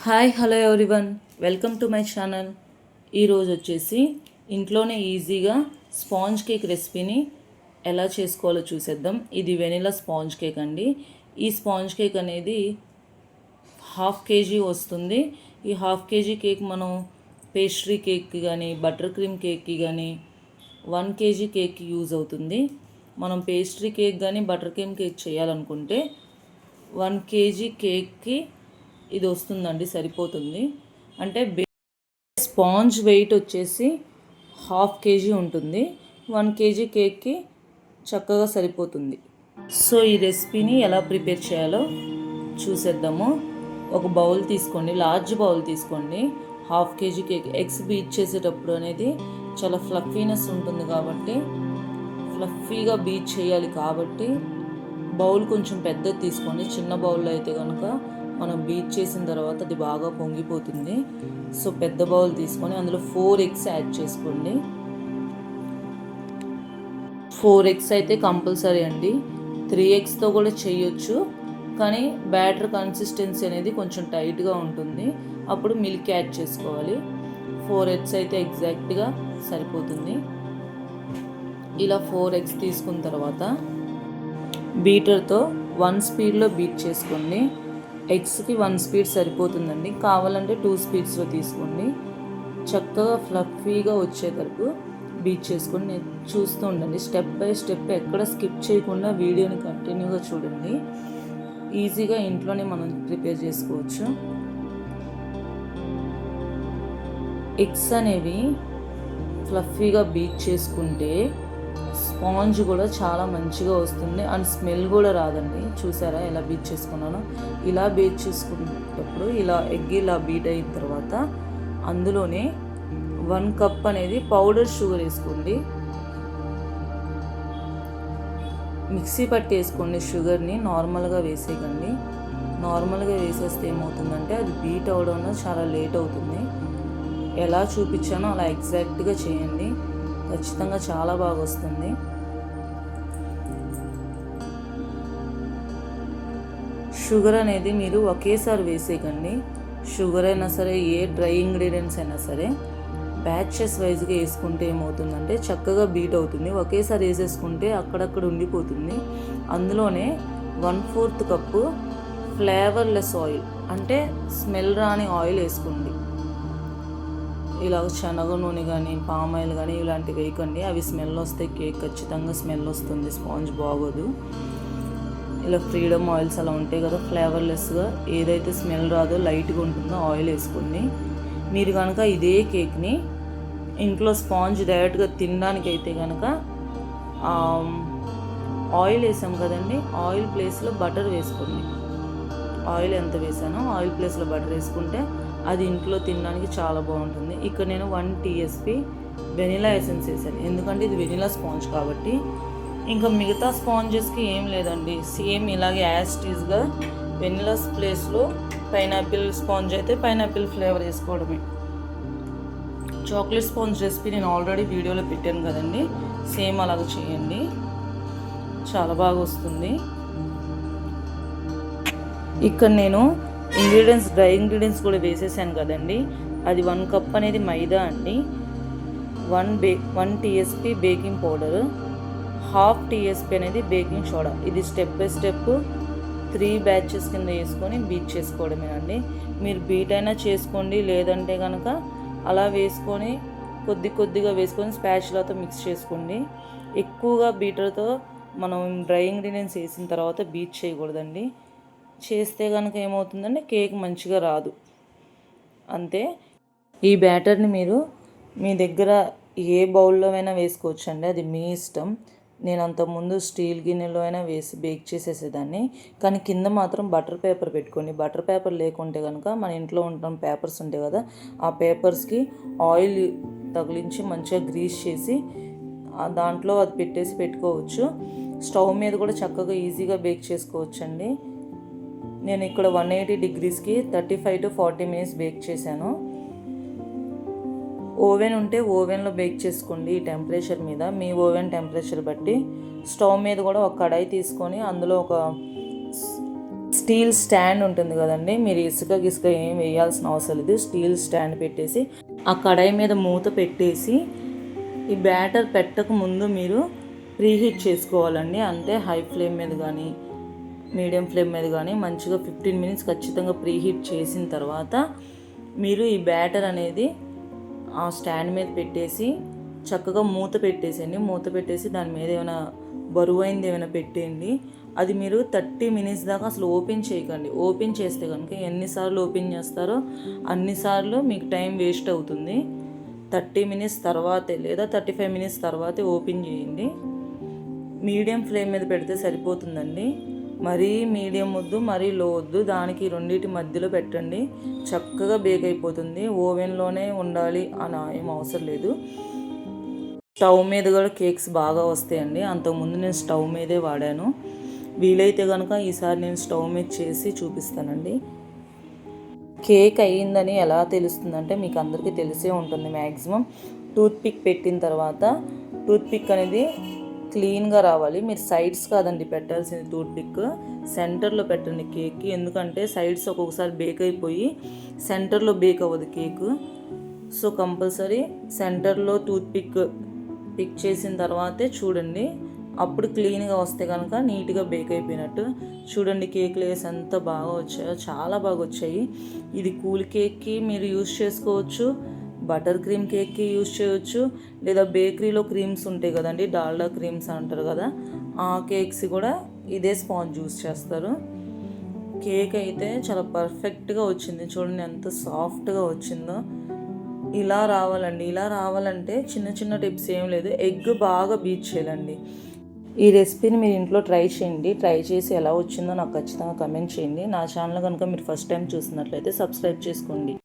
Hi hello everyone, welcome to my channel. ఈరోజు వచ్చేసి ఇంట్లోనే ఈజీగా స్పాంజ్ కేక్ రెసిపీని ఎలా చేసుకోవాలో చూసేద్దాం. ఇది వెనిలా స్పాంజ్ కేక్ అండి. ఈ స్పాంజ్ కేక్ అనేది 1/2 kg వస్తుంది. ఈ 1/2 kg కేక్ మనం పేస్ట్రీ కేక్కి కానీ బటర్ క్రీమ్ కేక్కి కానీ 1 kg కేక్కి యూజ్ అవుతుంది. మనం పేస్ట్రీ కేక్ కానీ బటర్ క్రీమ్ కేక్ చేయాలనుకుంటే 1 kg కేక్కి ఇది వస్తుందండి, సరిపోతుంది. అంటే స్పాంజ్ వెయిట్ వచ్చేసి 1/2 kg ఉంటుంది. 1 kg కేక్కి చక్కగా సరిపోతుంది. సో ఈ రెసిపీని ఎలా ప్రిపేర్ చేయాలో చూసేద్దాము. ఒక బౌల్ తీసుకోండి, లార్జ్ బౌల్ తీసుకోండి. 1/2 kg కేక్ ఎగ్స్ బీట్ చేసేటప్పుడు అనేది చాలా ఫ్లఫీనెస్ ఉంటుంది కాబట్టి ఫ్లఫీగా బీట్ చేయాలి కాబట్టి బౌల్ కొంచెం పెద్దది తీసుకోండి. చిన్న బౌల్లో అయితే కనుక మనం బీట్ చేసిన తర్వాత అది బాగా పొంగిపోతుంది. సో పెద్ద బౌల్ తీసుకొని అందులో 4 eggs యాడ్ చేసుకోండి. 4 eggs అయితే కంపల్సరీ అండి. 3 eggsతో కూడా చేయొచ్చు, కానీ బ్యాటర్ కన్సిస్టెన్సీ అనేది కొంచెం టైట్గా ఉంటుంది. అప్పుడు మిల్క్ యాడ్ చేసుకోవాలి. 4 eggs అయితే ఎగ్జాక్ట్గా సరిపోతుంది. ఇలా 4 eggs తీసుకున్న తర్వాత బీటర్తో 1 స్పీడ్లో బీట్ చేసుకోండి. ఎగ్స్కి 1 స్పీడ్ సరిపోతుందండి. కావాలంటే 2 స్పీడ్స్లో తీసుకోండి. చక్కగా ఫ్లఫీగా వచ్చేటరకు బీట్ చేసుకొని నేను చూస్తూ ఉండండి. స్టెప్ బై స్టెప్ ఎక్కడ స్కిప్ చేయకుండా వీడియోని కంటిన్యూగా చూడండి. ఈజీగా ఇంట్లోనే మనం ప్రిపేర్ చేసుకోవచ్చు. ఎగ్స్ అనేవి ఫ్లఫీగా బీట్ చేసుకుంటే స్పాంజ్ కూడా చాలా మంచిగా వస్తుంది అండ్ స్మెల్ కూడా రాదండి. చూసారా ఎలా బీట్ చేసుకున్నానో? ఇలా బీట్ చేసుకునేటప్పుడు ఎగ్ ఇలా బీట్ అయిన తర్వాత అందులోనే 1 కప్ అనేది పౌడర్ షుగర్ వేసుకోండి. మిక్సీ పట్టి వేసుకోండి. షుగర్ని నార్మల్గా వేసేయకండి. నార్మల్గా వేసేస్తే ఏమవుతుందంటే అది బీట్ అవడంలో చాలా లేట్ అవుతుంది. ఎలా చూపించానో అలా ఎగ్జాక్ట్గా చేయండి, ఖచ్చితంగా చాలా బాగా వస్తుంది. షుగర్ అనేది మీరు ఒకేసారి వేసేయకండి. షుగర్ అయినా సరే, ఏ డ్రై ఇంగ్రీడియంట్స్ అయినా సరే బ్యాచెస్ వైజ్గా వేసుకుంటే ఏమవుతుందంటే చక్కగా బీట్ అవుతుంది. ఒకేసారి వేసేసుకుంటే అక్కడక్కడ ఉండిపోతుంది. అందులోనే 1/4 కప్పు ఫ్లేవర్లెస్ ఆయిల్, అంటే స్మెల్ రాని ఆయిల్ వేసుకోండి. ఇలా శనగ నూనె కానీ పామ్ ఆయిల్ కానీ ఇలాంటివి వేయకండి. అవి స్మెల్ వస్తాయి. కేక్ ఖచ్చితంగా స్మెల్ వస్తుంది, స్పాంజ్ బాగోదు. ఇలా ఫ్రీడమ్ ఆయిల్స్ అలా ఉంటాయి కదా, ఫ్లేవర్లెస్గా ఏదైతే స్మెల్ రాదో లైట్గా ఉంటుందో ఆయిల్ వేసుకోండి. మీరు కనుక ఇదే కేక్ని ఇంట్లో స్పాంజ్ డైరెక్ట్గా తినడానికి అయితే కనుక ఆయిల్ వేసాం కదండి, ఆయిల్ ప్లేస్లో బటర్ వేసుకోండి. ఆయిల్ ఎంత వేసానో ఆయిల్ ప్లేస్లో బటర్ వేసుకుంటే అది ఇంట్లో తినడానికి చాలా బాగుంటుంది. ఇక్కడ నేను 1 TSP వెనిలా ఎసెన్స్ వేసాను, ఎందుకంటే ఇది వెనిలా స్పాంజ్ కాబట్టి. ఇంకా మిగతా స్పాంజెస్కి ఏం లేదండి, సేమ్ ఇలాగే యాజ్ టీజ్గా వెనిలా ప్లేస్లో పైనాపిల్ స్పాంజ్ అయితే పైనాపిల్ ఫ్లేవర్ వేసుకోవడమే. చాక్లెట్ స్పాంజ్ రెసిపీ నేను ఆల్రెడీ వీడియోలో పెట్టాను కదండి, సేమ్ అలాగ చేయండి, చాలా బాగా వస్తుంది. ఇక్కడ నేను డ్రై ఇంగ్రీడియంట్స్ కూడా వేసేసాను కదండి. అది 1 కప్ అనేది మైదా అండి, 1 TSP బేకింగ్ పౌడరు, 1/2 TSP అనేది బేకింగ్ సోడా. ఇది స్టెప్ బై స్టెప్ 3 బ్యాచెస్ కింద వేసుకొని బీట్ చేసుకోవడమే అండి. మీరు బీట్ అయినా చేసుకోండి, లేదంటే కనుక అలా వేసుకొని కొద్దిగా వేసుకొని స్పాచులాతో మిక్స్ చేసుకోండి. ఎక్కువగా బీటర్తో మనం డ్రై ఇంగ్రీడియంట్స్ వేసిన తర్వాత బీట్ చేయకూడదండి. చేస్తే కనుక ఏమవుతుందంటే కేక్ మంచిగా రాదు. అంతే. ఈ బ్యాటర్ని మీరు మీ దగ్గర ఏ బౌల్లో అయినా వేసుకోవచ్చు అండి, అది మీ ఇష్టం. నేను అంతకుముందు స్టీల్ గిన్నెలో అయినా వేసి బేక్ చేసేసేదాన్ని, కానీ కింద మాత్రం బటర్ పేపర్ పెట్టుకోండి. బటర్ పేపర్ లేకుంటే కనుక మన ఇంట్లో ఉన్న పేపర్స్ ఉంటాయి కదా, ఆ పేపర్స్కి ఆయిల్ తగిలించి మంచిగా గ్రీస్ చేసి దాంట్లో అది పెట్టేసి పెట్టుకోవచ్చు. స్టవ్ మీద కూడా చక్కగా ఈజీగా బేక్ చేసుకోవచ్చు అండి. నేను ఇక్కడ 180 degreesకి 35 to 40 minutes బేక్ చేశాను. ఓవెన్ ఉంటే ఓవెన్లో బేక్ చేసుకోండి ఈ టెంపరేచర్ మీద, మీ ఓవెన్ టెంపరేచర్ బట్టి. స్టవ్ మీద కూడా ఒక కడాయి తీసుకొని అందులో ఒక స్టీల్ స్టాండ్ ఉంటుంది కదండి, మీరు ఇసుక గిసుక ఏం వేయాల్సిన అవసరం లేదు. స్టీల్ స్టాండ్ పెట్టేసి ఆ కడాయి మీద మూత పెట్టేసి ఈ బ్యాటర్ పెట్టక ముందు మీరు ప్రీహీట్ చేసుకోవాలండి. అంటే హై ఫ్లేమ్ మీద కానీ మీడియం ఫ్లేమ్ మీద కానీ మంచిగా 15 మినిట్స్ ఖచ్చితంగా ప్రీహీట్ చేసిన తర్వాత మీరు ఈ బ్యాటర్ అనేది ఆ స్టాండ్ మీద పెట్టేసి చక్కగా మూత పెట్టేసేయండి. మూత పెట్టేసి దాని మీద ఏమైనా బరువైంది ఏమైనా పెట్టేయండి. అది మీరు 30 మినిట్స్ దాకా అసలు ఓపెన్ చేయకండి. ఓపెన్ చేస్తే కనుక ఎన్నిసార్లు ఓపెన్ చేస్తారో అన్నిసార్లు మీకు టైం వేస్ట్ అవుతుంది. 30 మినిట్స్ తర్వాతే లేదా 35 మినిట్స్ తర్వాతే ఓపెన్ చేయండి. మీడియం ఫ్లేమ్ మీద పెడితే సరిపోతుందండి. మరీ మీడియం వద్దు, మరీ లో వద్దు, దానికి రెండింటి మధ్యలో పెట్టండి. చక్కగా బేక్ అయిపోతుంది. ఓవెన్లోనే ఉండాలి అని ఏం అవసరం లేదు. స్టవ్ మీద కూడా కేక్స్ బాగా వస్తాయండి. అంతకుముందు నేను స్టవ్ మీదే వాడాను. వీలైతే కనుక ఈసారి నేను స్టవ్ మీద చేసి చూపిస్తానండి. కేక్ అయ్యిందని ఎలా తెలుస్తుందంటే మీకు అందరికీ తెలిసే ఉంటుంది మ్యాక్సిమం. టూత్పిక్ పెట్టిన తర్వాత టూత్పిక్ అనేది క్లీన్గా రావాలి. మీరు సైడ్స్ కాదండి పెట్టాల్సింది, టూత్పిక్ సెంటర్లో పెట్టండి కేక్కి. ఎందుకంటే సైడ్స్ ఒక్కొక్కసారి బేక్ అయిపోయి సెంటర్లో బేక్ అవ్వదు కేక్. సో కంపల్సరీ సెంటర్లో టూత్పిక్ పిక్ చేసిన తర్వాతే చూడండి. అప్పుడు క్లీన్గా వస్తే కనుక నీట్గా బేక్ అయిపోయినట్టు. చూడండి కేక్ లేయర్స్ ఎంత బాగా వచ్చాయో, చాలా బాగా వచ్చాయి. ఇది కూల్ కేక్కి మీరు యూస్ చేసుకోవచ్చు, బటర్ క్రీమ్ కేక్కి యూస్ చేయవచ్చు, లేదా బేకరీలో క్రీమ్స్ ఉంటాయి కదండి, డాల్డా క్రీమ్స్ అంటారు కదా, ఆ కేక్స్ కూడా ఇదే స్పాంజ్ యూస్ చేస్తారు. కేక్ అయితే చాలా పర్ఫెక్ట్గా వచ్చింది. చూడండి ఎంత సాఫ్ట్గా వచ్చిందో. ఇలా రావాలండి. ఇలా రావాలంటే చిన్న చిన్న టిప్స్ ఏం లేదు, ఎగ్ బాగా బీట్ చేయాలండి. ఈ రెసిపీని మీరు ఇంట్లో ట్రై చేయండి. ట్రై చేసి ఎలా వచ్చిందో నాకు ఖచ్చితంగా కమెంట్ చేయండి. నా ఛానల్ కనుక మీరు ఫస్ట్ టైం చూసినట్లయితే సబ్స్క్రైబ్ చేసుకోండి.